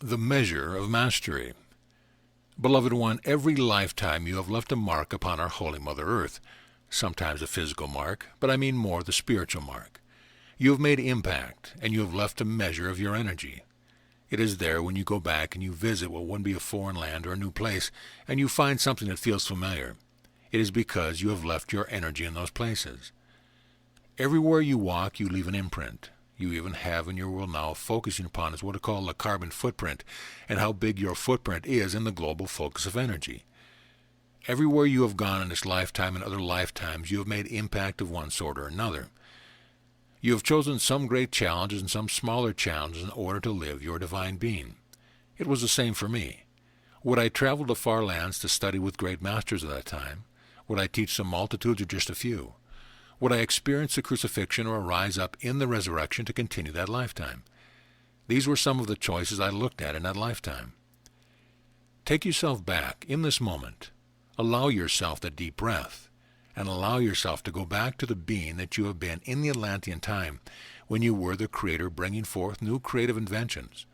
The measure of mastery. Beloved one, every lifetime you have left a mark upon our Holy Mother Earth, sometimes a physical mark, but I mean more the spiritual mark. You have made impact, and you have left a measure of your energy. It is there when you go back and you visit what would be a foreign land or a new place, and you find something that feels familiar. It is because you have left your energy in those places. Everywhere you walk, you leave an imprint. You even have in your world now focusing upon is what is called the carbon footprint, and how big your footprint is in the global focus of energy. Everywhere you have gone in this lifetime and other lifetimes, you have made impact of one sort or another. You have chosen some great challenges and some smaller challenges in order to live your divine being. It was the same for me. Would I travel to far lands to study with great masters at that time? Would I teach some multitudes or just a few? Would I experience the crucifixion or rise up in the resurrection to continue that lifetime? These were some of the choices I looked at in that lifetime. Take yourself back in this moment. Allow yourself that deep breath, and allow yourself to go back to the being that you have been in the Atlantean time, when you were the creator bringing forth new creative inventions,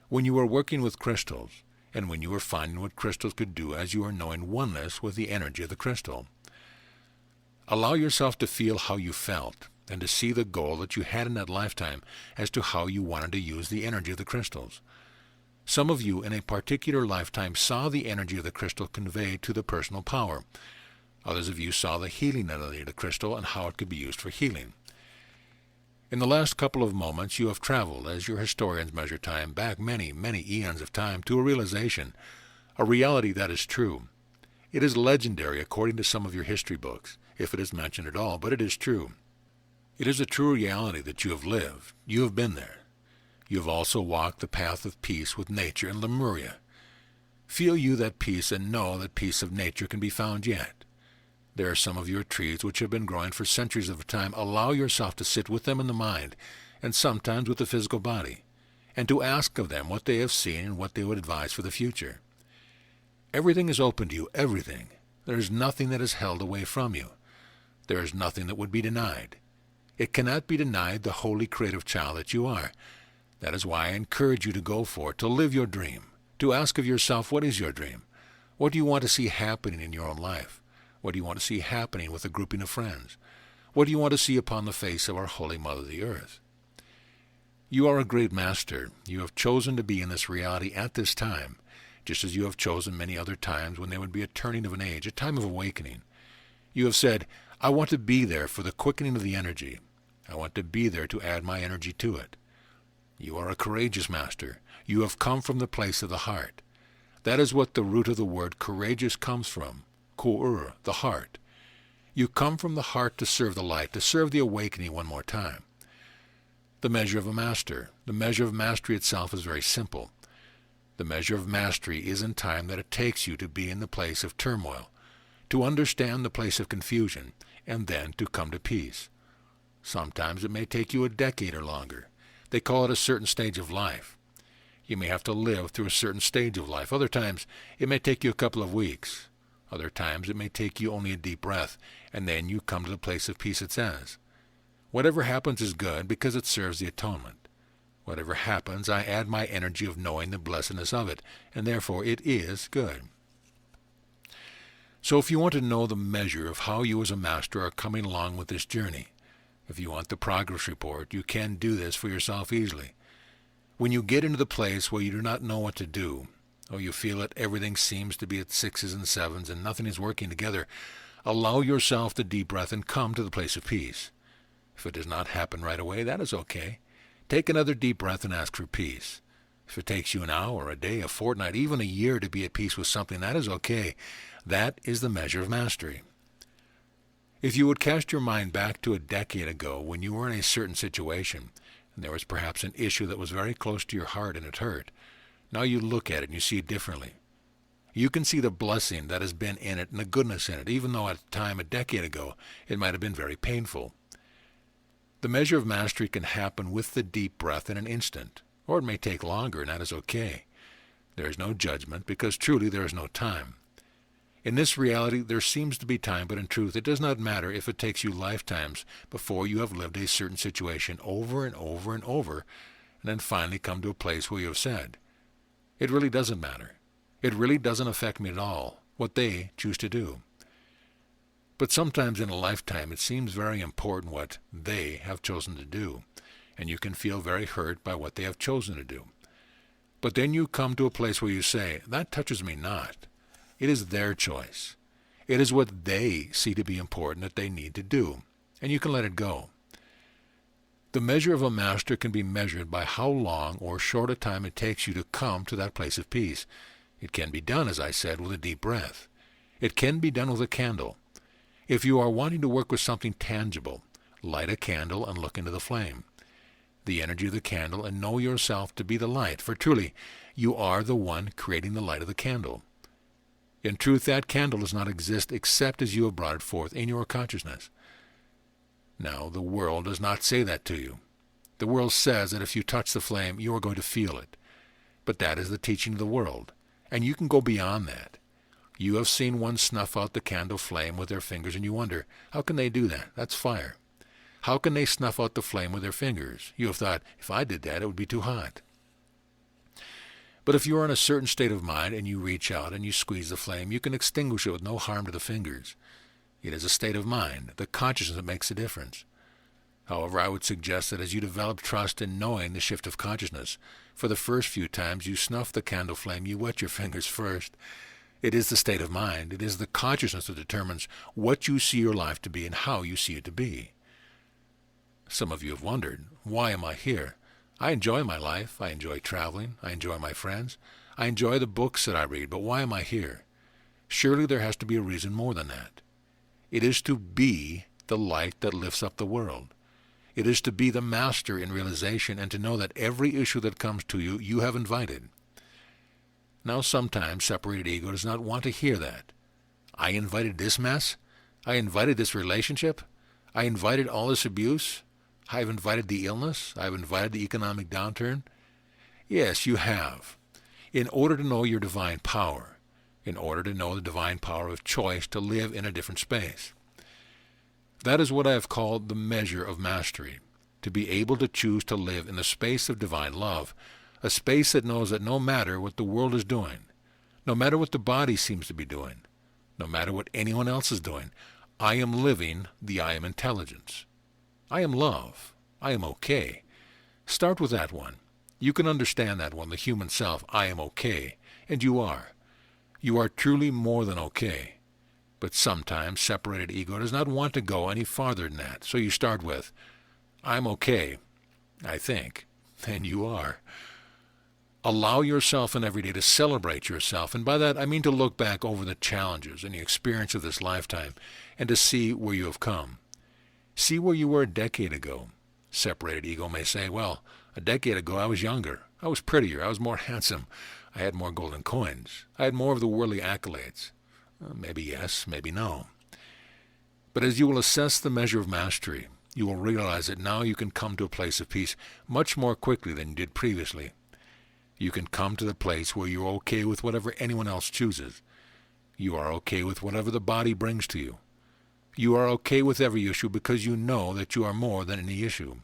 when you were working with crystals, and when you were finding what crystals could do as you are knowing oneness with the energy of the crystal. Allow yourself to feel how you felt, and to see the goal that you had in that lifetime as to how you wanted to use the energy of the crystals. Some of you in a particular lifetime saw the energy of the crystal conveyed to the personal power. Others of you saw the healing energy of the crystal and how it could be used for healing. In the last couple of moments you have traveled, as your historians measure time, back many, many eons of time to a realization, a reality that is true. It is legendary according to some of your history books, if it is mentioned at all, but it is true. It is a true reality that you have lived. You have been there. You have also walked the path of peace with nature in Lemuria. Feel you that peace and know that peace of nature can be found yet. There are some of your trees which have been growing for centuries of time. Allow yourself to sit with them in the mind, and sometimes with the physical body, and to ask of them what they have seen and what they would advise for the future. Everything is open to you, everything. There is nothing that is held away from you. There is nothing that would be denied. It cannot be denied the holy creative child that you are. That is why I encourage you to go for it, to live your dream, to ask of yourself, what is your dream? What do you want to see happening in your own life? What do you want to see happening with a grouping of friends? What do you want to see upon the face of our Holy Mother, the Earth? You are a great master. You have chosen to be in this reality at this time, just as you have chosen many other times when there would be a turning of an age, a time of awakening. You have said, I want to be there for the quickening of the energy. I want to be there to add my energy to it. You are a courageous master. You have come from the place of the heart. That is what the root of the word courageous comes from, ko'ur, the heart. You come from the heart to serve the light, to serve the awakening one more time. The measure of a master. The measure of mastery itself is very simple. The measure of mastery is in time that it takes you to be in the place of turmoil, to understand the place of confusion, and then to come to peace. Sometimes it may take you a decade or longer. They call it a certain stage of life. You may have to live through a certain stage of life. Other times it may take you a couple of weeks. Other times it may take you only a deep breath, and then you come to the place of peace, it says. Whatever happens is good because it serves the atonement. Whatever happens, I add my energy of knowing the blessedness of it, and therefore it is good. So if you want to know the measure of how you as a master are coming along with this journey, if you want the progress report, you can do this for yourself easily. When you get into the place where you do not know what to do, or you feel that everything seems to be at 6s and 7s and nothing is working together, allow yourself the deep breath and come to the place of peace. If it does not happen right away, that is okay. Take another deep breath and ask for peace. If it takes you an hour, a day, a fortnight, even a year to be at peace with something, that is okay. That is the measure of mastery. If you would cast your mind back to a decade ago when you were in a certain situation, and there was perhaps an issue that was very close to your heart and it hurt, now you look at it and you see it differently. You can see the blessing that has been in it and the goodness in it, even though at the time a decade ago it might have been very painful. The measure of mastery can happen with the deep breath in an instant, or it may take longer, and that is okay. There is no judgment, because truly there is no time. In this reality there seems to be time, but in truth it does not matter if it takes you lifetimes before you have lived a certain situation over and over and over, and then finally come to a place where you have said, It really doesn't matter. It really doesn't affect me at all, what they choose to do. But sometimes in a lifetime it seems very important what they have chosen to do, and you can feel very hurt by what they have chosen to do. But then you come to a place where you say, that touches me not. It is their choice. It is what they see to be important that they need to do, and you can let it go. The measure of a master can be measured by how long or short a time it takes you to come to that place of peace. It can be done, as I said, with a deep breath. It can be done with a candle. If you are wanting to work with something tangible, light a candle and look into the flame. The energy of the candle, and know yourself to be the light, for truly you are the one creating the light of the candle. In truth, that candle does not exist except as you have brought it forth in your consciousness. Now, the world does not say that to you. The world says that if you touch the flame, you are going to feel it. But that is the teaching of the world, and you can go beyond that. You have seen one snuff out the candle flame with their fingers, and you wonder, how can they do that? That's fire. How can they snuff out the flame with their fingers? You have thought, if I did that, it would be too hot. But if you are in a certain state of mind and you reach out and you squeeze the flame, you can extinguish it with no harm to the fingers. It is a state of mind, the consciousness that makes a difference. However, I would suggest that as you develop trust in knowing the shift of consciousness, for the first few times you snuff the candle flame, you wet your fingers first. It is the state of mind. It is the consciousness that determines what you see your life to be and how you see it to be. Some of you have wondered, why am I here? I enjoy my life. I enjoy traveling. I enjoy my friends. I enjoy the books that I read, but why am I here? Surely there has to be a reason more than that. It is to be the light that lifts up the world. It is to be the master in realization and to know that every issue that comes to you, you have invited. Now sometimes separated ego does not want to hear that. I invited this mess? I invited this relationship? I invited all this abuse? I've invited the illness? I've invited the economic downturn? Yes, you have. In order to know your divine power, in order to know the divine power of choice to live in a different space. That is what I have called the measure of mastery, to be able to choose to live in the space of divine love, a space that knows that no matter what the world is doing, no matter what the body seems to be doing, no matter what anyone else is doing, I am living the I am intelligence. I am love. I am okay. Start with that one. You can understand that one, the human self, I am okay, and you are. You are truly more than okay. But sometimes separated ego does not want to go any farther than that, so you start with, I'm okay, I think, and you are. Allow yourself in every day to celebrate yourself, and by that I mean to look back over the challenges and the experience of this lifetime and to see where you have come. See where you were a decade ago. Separated ego may say, well, a decade ago I was younger, I was prettier, I was more handsome, I had more golden coins, I had more of the worldly accolades. Maybe yes, maybe no. But as you will assess the measure of mastery, you will realize that now you can come to a place of peace much more quickly than you did previously. You can come to the place where you're okay with whatever anyone else chooses. You are okay with whatever the body brings to you. You are okay with every issue because you know that you are more than any issue.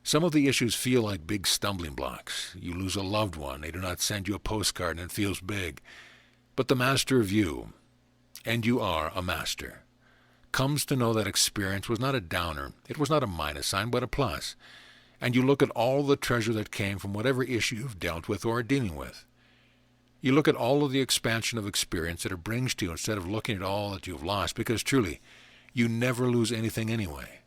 Some of the issues feel like big stumbling blocks. You lose a loved one, they do not send you a postcard, and it feels big. But the master of you, and you are a master, comes to know that experience was not a downer, it was not a minus sign, but a plus. And you look at all the treasure that came from whatever issue you've dealt with or are dealing with. You look at all of the expansion of experience that it brings to you instead of looking at all that you've lost, because truly, you never lose anything anyway.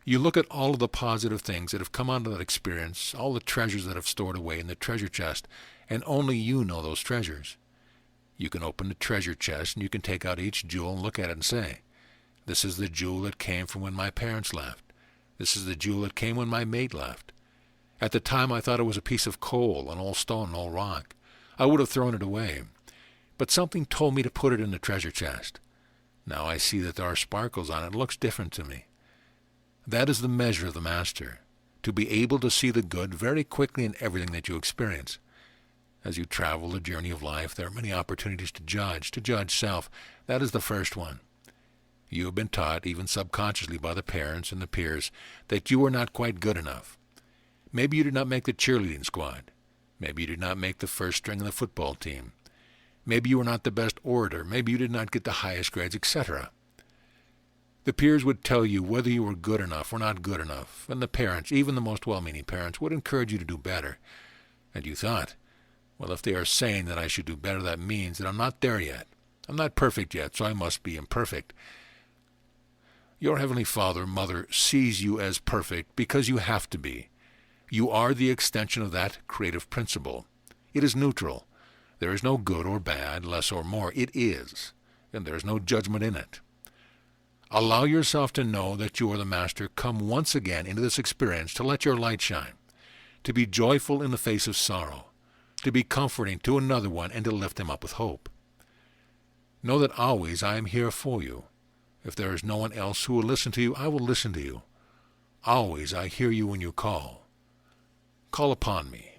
You look at all of the positive things that have come out of that experience, all the treasures that have stored away in the treasure chest, and only you know those treasures. You can open the treasure chest and you can take out each jewel and look at it and say, this is the jewel that came from when my parents left. This is the jewel that came when my mate left. At the time I thought it was a piece of coal, an old stone, an old rock. I would have thrown it away. But something told me to put it in the treasure chest. Now I see that there are sparkles on it. It looks different to me. That is the measure of the master, to be able to see the good very quickly in everything that you experience. As you travel the journey of life, there are many opportunities to judge self. That is the first one. You have been taught, even subconsciously by the parents and the peers, that you are not quite good enough. Maybe you did not make the cheerleading squad. Maybe you did not make the first string of the football team. Maybe you were not the best orator. Maybe you did not get the highest grades, etc. The peers would tell you whether you were good enough or not good enough, and the parents, even the most well-meaning parents, would encourage you to do better. And you thought, well, if they are saying that I should do better, that means that I'm not there yet. I'm not perfect yet, so I must be imperfect. Your Heavenly Father or Mother sees you as perfect because you have to be. You are the extension of that creative principle. It is neutral. There is no good or bad, less or more. It is, and there is no judgment in it. Allow yourself to know that you are the Master come once again into this experience to let your light shine, to be joyful in the face of sorrow, to be comforting to another one, and to lift him up with hope. Know that always I am here for you. If there is no one else who will listen to you, I will listen to you. Always I hear you when you call. Call upon me.